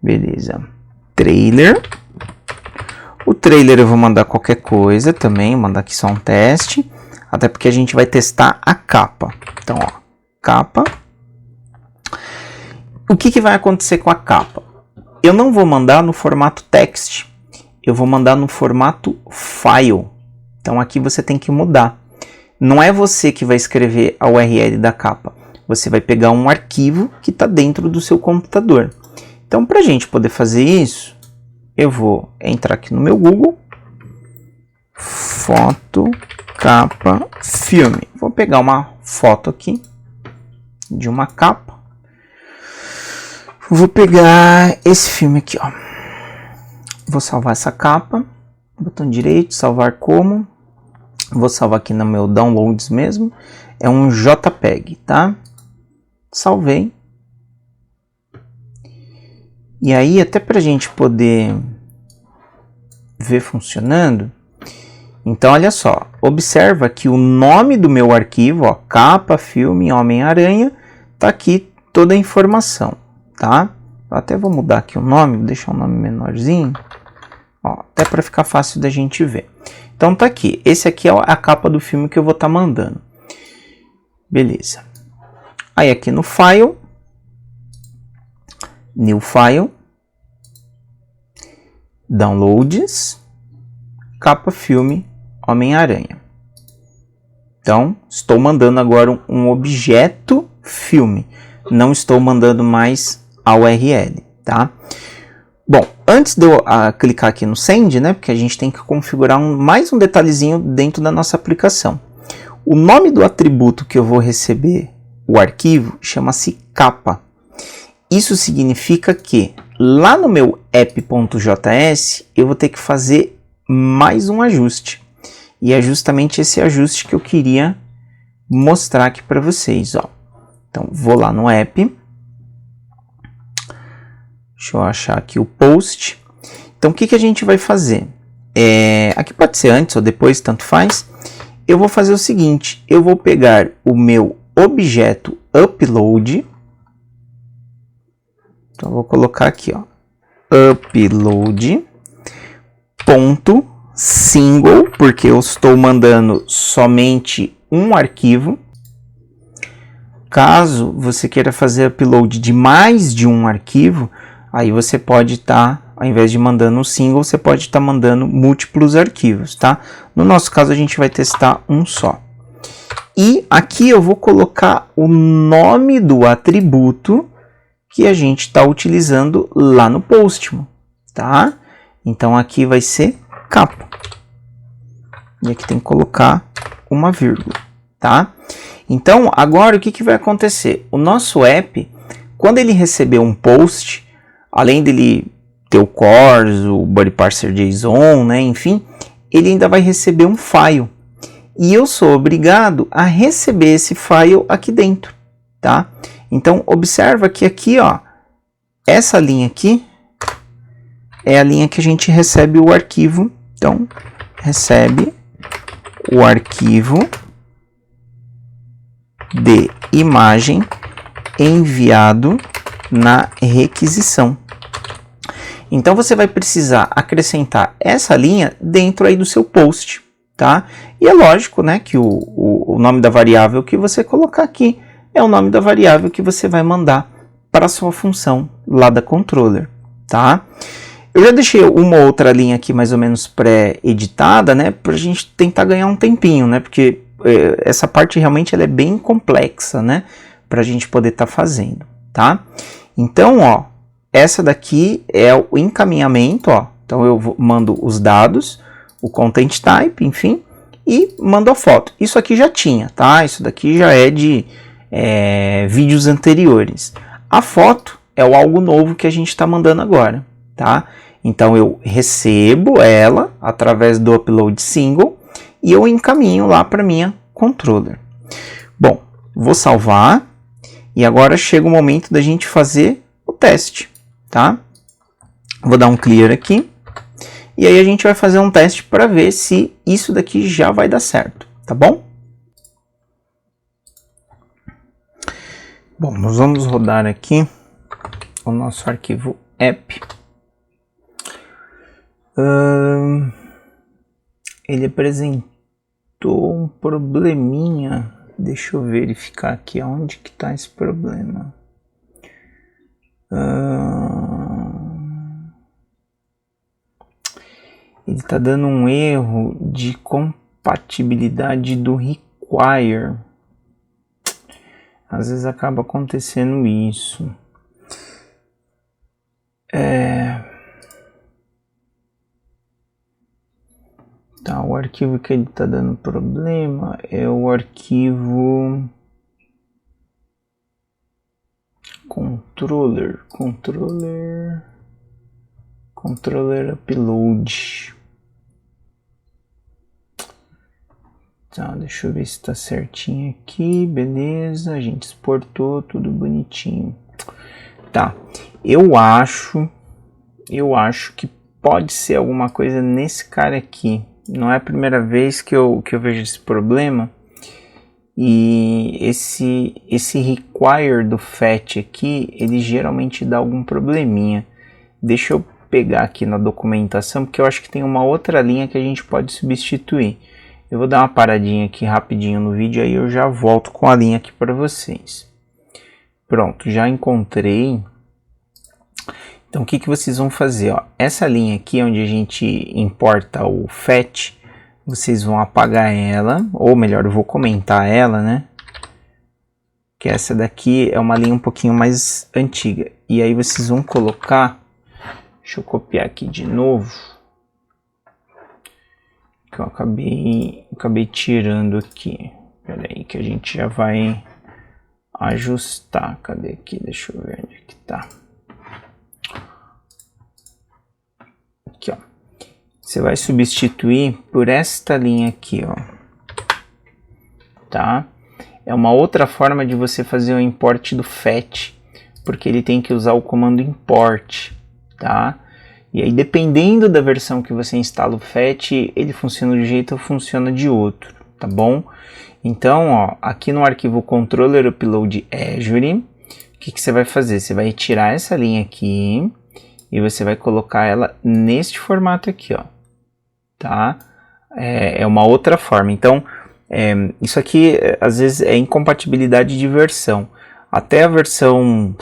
Beleza. Trailer. O trailer eu vou mandar qualquer coisa também, mandar aqui só um teste, até porque a gente vai testar a capa. Então, ó, capa. O que vai acontecer com a capa? Eu não vou mandar no formato text, eu vou mandar no formato file. Então aqui você tem que mudar. Não é você que vai escrever a URL da capa, você vai pegar um arquivo que está dentro do seu computador. Então, para a gente poder fazer isso, eu vou entrar aqui no meu Google, foto, capa, filme. Vou pegar uma foto aqui de uma capa. Vou pegar esse filme aqui, ó. Vou salvar essa capa, botão direito, salvar como. Vou salvar aqui no meu downloads mesmo. É um JPEG, tá? Salvei. E aí, até para a gente poder ver funcionando, então olha só, observa que o nome do meu arquivo, ó, capa, filme, Homem-Aranha, tá aqui toda a informação, tá? Eu até vou mudar aqui o nome, vou deixar o nome menorzinho, ó, até para ficar fácil da gente ver. Então tá aqui, esse aqui é a capa do filme que eu vou estar mandando. Beleza. Aí aqui no File, New File, Downloads, capa filme Homem-Aranha. Então, estou mandando agora um objeto filme. Não estou mandando mais a URL, tá? Bom, antes de eu clicar aqui no Send, né? Porque a gente tem que configurar mais um detalhezinho dentro da nossa aplicação. O nome do atributo que eu vou receber o arquivo chama-se capa. Isso significa que lá no meu app.js eu vou ter que fazer mais um ajuste. E é justamente esse ajuste que eu queria mostrar aqui para vocês, ó. Então, vou lá no app. Deixa eu achar aqui o post. Então, o que a gente vai fazer? Aqui pode ser antes ou depois, tanto faz. Eu vou fazer o seguinte, eu vou pegar o meu objeto upload. Então, eu vou colocar aqui, ó, upload ponto single, porque eu estou mandando somente um arquivo. Caso você queira fazer upload de mais de um arquivo, aí você pode estar, ao invés de mandando um single, você pode estar mandando múltiplos arquivos, tá? No nosso caso, a gente vai testar um só. E aqui eu vou colocar o nome do atributo que a gente está utilizando lá no Postman, tá? Então aqui vai ser capa. E aqui tem que colocar uma vírgula, tá? Então agora o que vai acontecer? O nosso app, quando ele receber um post, além dele ter o CORS, o Body Parser JSON, né, enfim, ele ainda vai receber um file. E eu sou obrigado a receber esse file aqui dentro, tá? Então, observa que aqui, ó, essa linha aqui é a linha que a gente recebe o arquivo. Então, recebe o arquivo de imagem enviado na requisição. Então, você vai precisar acrescentar essa linha dentro aí do seu post, tá? E é lógico, né, que o nome da variável que você colocar aqui é o nome da variável que você vai mandar para a sua função lá da controller, tá? Eu já deixei uma outra linha aqui mais ou menos pré-editada, né, para a gente tentar ganhar um tempinho, né, porque essa parte realmente ela é bem complexa, né, para a gente poder estar fazendo, tá? Então, ó, essa daqui é o encaminhamento, ó, então eu mando os dados, o content type, enfim, e mando a foto. Isso aqui já tinha, tá? Isso daqui já é de vídeos anteriores. A foto é o algo novo que a gente está mandando agora, tá? Então eu recebo ela através do upload single e eu encaminho lá para minha controller. Bom, vou salvar e agora chega o momento da gente fazer o teste, tá? Vou dar um clear aqui. E aí a gente vai fazer um teste para ver se isso daqui já vai dar certo, tá bom? Bom, nós vamos rodar aqui o nosso arquivo app. Ele apresentou um probleminha. Deixa eu verificar aqui onde que está esse problema. Ele está dando um erro de compatibilidade do require. Às vezes acaba acontecendo isso. Tá, o arquivo que ele está dando problema é o arquivo controller upload. Tá, deixa eu ver se está certinho aqui, beleza, a gente exportou, tudo bonitinho. Tá, eu acho que pode ser alguma coisa nesse cara aqui. Não é a primeira vez que eu vejo esse problema. E esse require do fetch aqui, ele geralmente dá algum probleminha. Deixa eu pegar aqui na documentação, porque eu acho que tem uma outra linha que a gente pode substituir. Eu vou dar uma paradinha aqui rapidinho no vídeo, aí eu já volto com a linha aqui para vocês. Pronto, já encontrei. Então o que vocês vão fazer? Ó? Essa linha aqui onde a gente importa o fetch, vocês vão apagar ela, ou melhor, eu vou comentar ela, né? Que essa daqui é uma linha um pouquinho mais antiga. E aí vocês vão colocar, deixa eu copiar aqui de novo, que eu acabei tirando aqui. Espera aí que a gente já vai ajustar. Cadê aqui? Deixa eu ver onde é que tá. Aqui, ó. Você vai substituir por esta linha aqui, ó. Tá? É uma outra forma de você fazer o import do fetch, porque ele tem que usar o comando import, tá? E aí, dependendo da versão que você instala o fetch, ele funciona de um jeito ou funciona de outro, tá bom? Então, ó, aqui no arquivo controller upload Azure, o que você vai fazer? Você vai tirar essa linha aqui e você vai colocar ela neste formato aqui, ó, tá? É uma outra forma. Então, isso aqui às vezes é incompatibilidade de versão. Até a versão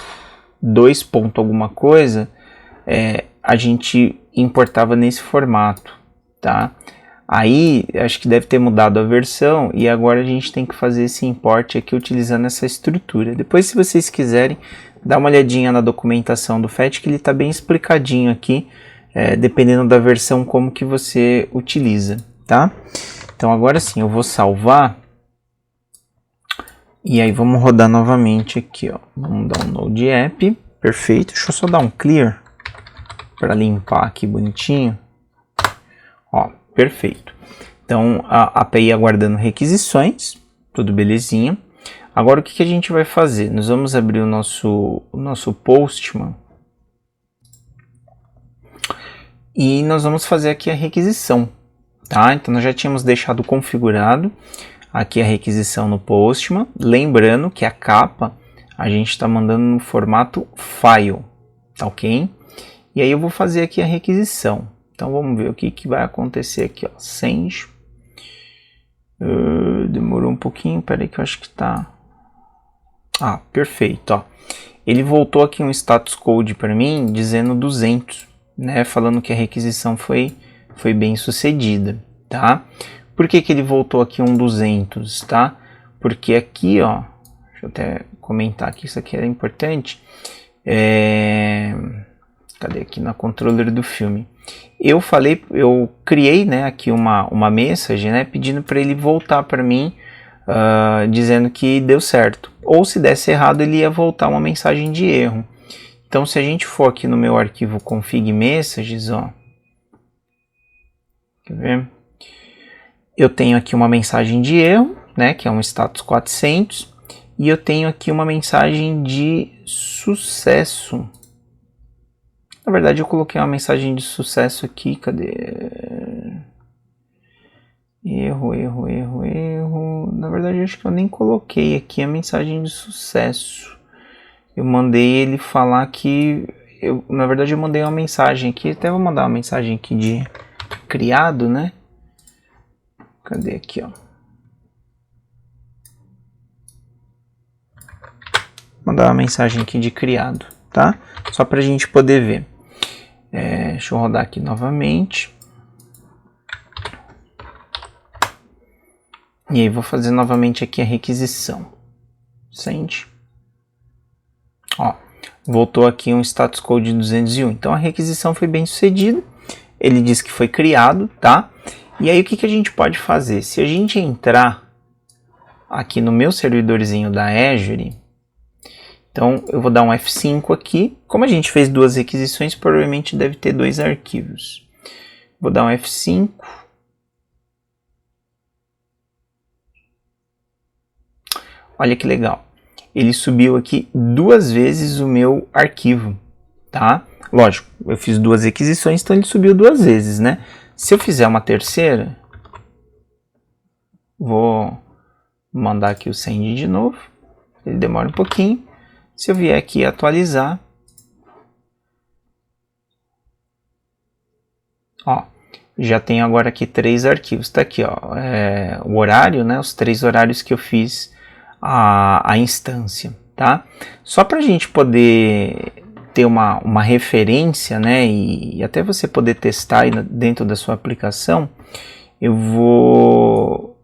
2 ponto alguma coisa, a gente importava nesse formato, tá? Aí, acho que deve ter mudado a versão e agora a gente tem que fazer esse import aqui utilizando essa estrutura. Depois, se vocês quiserem, dá uma olhadinha na documentação do fetch, que ele está bem explicadinho aqui, dependendo da versão como que você utiliza, tá? Então, agora sim, eu vou salvar e aí vamos rodar novamente aqui, ó. Vamos dar um Node App, perfeito. Deixa eu só dar um clear para limpar aqui bonitinho. Ó, perfeito. Então, a API aguardando requisições, tudo belezinha. Agora, o que a gente vai fazer? Nós vamos abrir o nosso Postman e nós vamos fazer aqui a requisição, tá? Então, nós já tínhamos deixado configurado aqui a requisição no Postman. Lembrando que a capa a gente está mandando no formato file, tá ok? E aí eu vou fazer aqui a requisição. Então vamos ver o que vai acontecer aqui, ó. Send. Demorou um pouquinho, peraí que eu acho que tá... Ah, perfeito, ó. Ele voltou aqui um status code para mim dizendo 200, né? Falando que a requisição foi bem sucedida, tá? Por que ele voltou aqui um 200, tá? Porque aqui, ó, deixa eu até comentar aqui, isso aqui era importante. Cadê aqui na controller do filme? Eu criei, né, aqui uma message, né, pedindo para ele voltar para mim, dizendo que deu certo. Ou se desse errado, ele ia voltar uma mensagem de erro. Então, se a gente for aqui no meu arquivo config messages, ó, quer ver? Eu tenho aqui uma mensagem de erro, né, que é um status 400, e eu tenho aqui uma mensagem de sucesso. Na verdade eu coloquei uma mensagem de sucesso aqui, cadê? Erro. Na verdade eu acho que eu nem coloquei aqui a mensagem de sucesso. Eu mandei ele falar que... na verdade eu mandei uma mensagem aqui, até vou mandar uma mensagem aqui de criado, né? Cadê aqui, ó? Mandar uma mensagem aqui de criado, tá? Só pra gente poder ver. Deixa eu rodar aqui novamente. E aí vou fazer novamente aqui a requisição. Send. Ó, voltou aqui um status code 201. Então a requisição foi bem sucedida. Ele disse que foi criado, tá? E aí o que a gente pode fazer? Se a gente entrar aqui no meu servidorzinho da Azure, então eu vou dar um F5 aqui. Como a gente fez duas requisições, provavelmente deve ter dois arquivos. Vou dar um F5. Olha que legal. Ele subiu aqui duas vezes o meu arquivo, tá? Lógico, eu fiz duas requisições, então ele subiu duas vezes, né? Se eu fizer uma terceira, vou mandar aqui o send de novo. Ele demora um pouquinho. Se eu vier aqui atualizar, ó, já tenho agora aqui 3 arquivos. Tá aqui, ó, o horário, né? Os 3 horários que eu fiz a instância, tá? Só para a gente poder ter uma referência, né? E até você poder testar aí dentro da sua aplicação, eu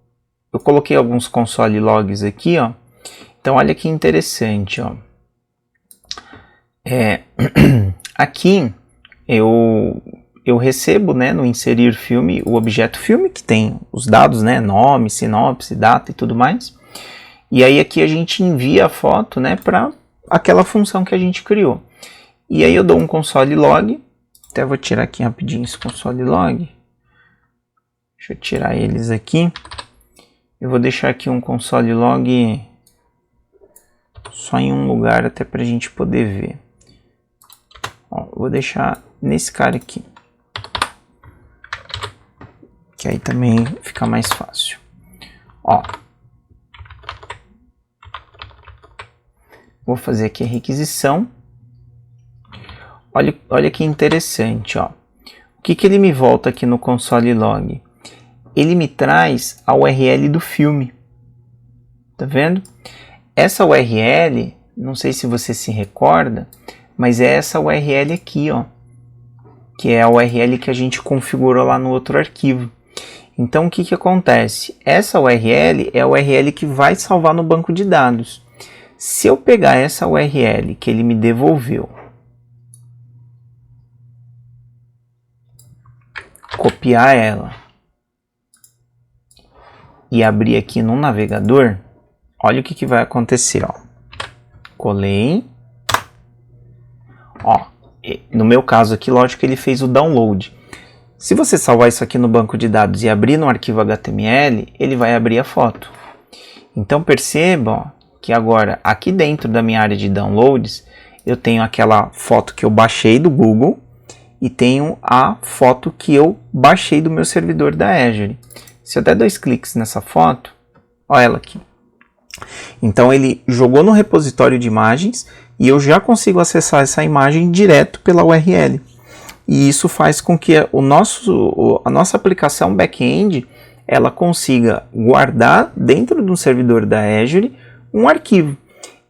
coloquei alguns console logs aqui, ó. Então olha que interessante, ó. Aqui eu recebo, né, no inserir filme, o objeto filme, que tem os dados, né, nome, sinopse, data e tudo mais. E aí aqui a gente envia a foto, né, para aquela função que a gente criou. E aí eu dou um console log, até vou tirar aqui rapidinho esse console log. Deixa eu tirar eles aqui. Eu vou deixar aqui um console log só em um lugar, até para a gente poder ver. Ó, vou deixar nesse cara aqui, que aí também fica mais fácil. Ó, vou fazer aqui a requisição. Olha que interessante, ó. O que ele me volta aqui no console log? Ele me traz a URL do filme. Tá vendo? Essa URL, não sei se você se recorda, mas é essa URL aqui, ó, que é a URL que a gente configurou lá no outro arquivo. Então o que acontece? Essa URL é a URL que vai salvar no banco de dados. Se eu pegar essa URL que ele me devolveu, copiar ela e abrir aqui no navegador, olha o que vai acontecer, ó. Colei. Ó, no meu caso aqui, lógico que ele fez o download. Se você salvar isso aqui no banco de dados e abrir no arquivo HTML, ele vai abrir a foto. Então perceba, ó, que agora aqui dentro da minha área de downloads, eu tenho aquela foto que eu baixei do Google e tenho a foto que eu baixei do meu servidor da Azure. Se eu der 2 cliques nessa foto, olha ela aqui. Então ele jogou no repositório de imagens e eu já consigo acessar essa imagem direto pela URL. E isso faz com que a nossa aplicação back-end ela consiga guardar dentro de um servidor da Azure um arquivo.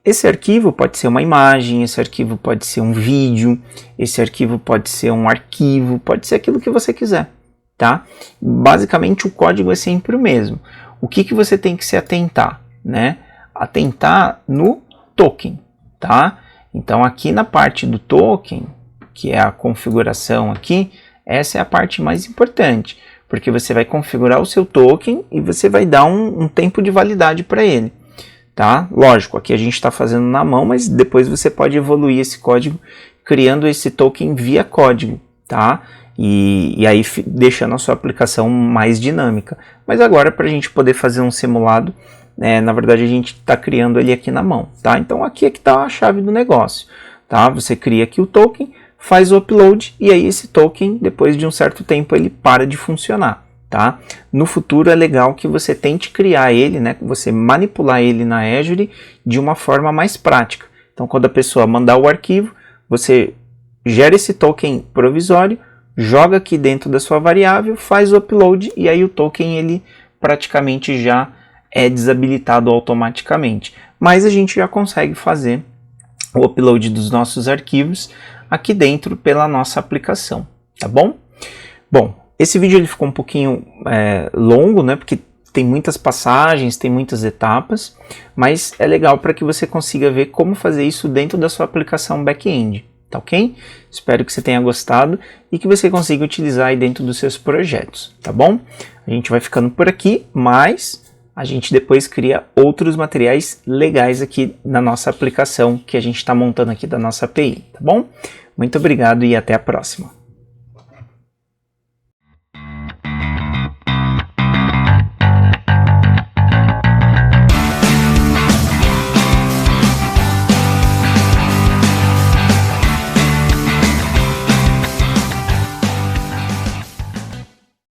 Esse arquivo pode ser uma imagem, esse arquivo pode ser um vídeo, esse arquivo pode ser um arquivo, pode ser aquilo que você quiser, tá? Basicamente o código é sempre o mesmo. O que você tem que se atentar, né? Atentar no token, tá? Então aqui na parte do token, que é a configuração aqui, essa é a parte mais importante, porque você vai configurar o seu token e você vai dar um tempo de validade para ele, tá? Lógico, aqui a gente está fazendo na mão, mas depois você pode evoluir esse código criando esse token via código, tá? E aí deixando a sua aplicação mais dinâmica. Mas agora, para a gente poder fazer um simulado, na verdade a gente está criando ele aqui na mão, tá? Então aqui é que está a chave do negócio, tá? Você cria aqui o token, faz o upload e aí esse token, depois de um certo tempo, ele para de funcionar. Tá? No futuro é legal que você tente criar ele, né, você manipular ele na Azure de uma forma mais prática. Então, quando a pessoa mandar o arquivo, você gera esse token provisório, joga aqui dentro da sua variável, faz o upload e aí o token ele praticamente já é desabilitado automaticamente. Mas a gente já consegue fazer o upload dos nossos arquivos aqui dentro pela nossa aplicação, tá bom? Bom, esse vídeo ele ficou um pouquinho longo, né, porque tem muitas passagens, tem muitas etapas, mas é legal para que você consiga ver como fazer isso dentro da sua aplicação back-end, tá ok? Espero que você tenha gostado e que você consiga utilizar aí dentro dos seus projetos, tá bom? A gente vai ficando por aqui, mas a gente depois cria outros materiais legais aqui na nossa aplicação que a gente está montando aqui da nossa API, tá bom? Muito obrigado e até a próxima.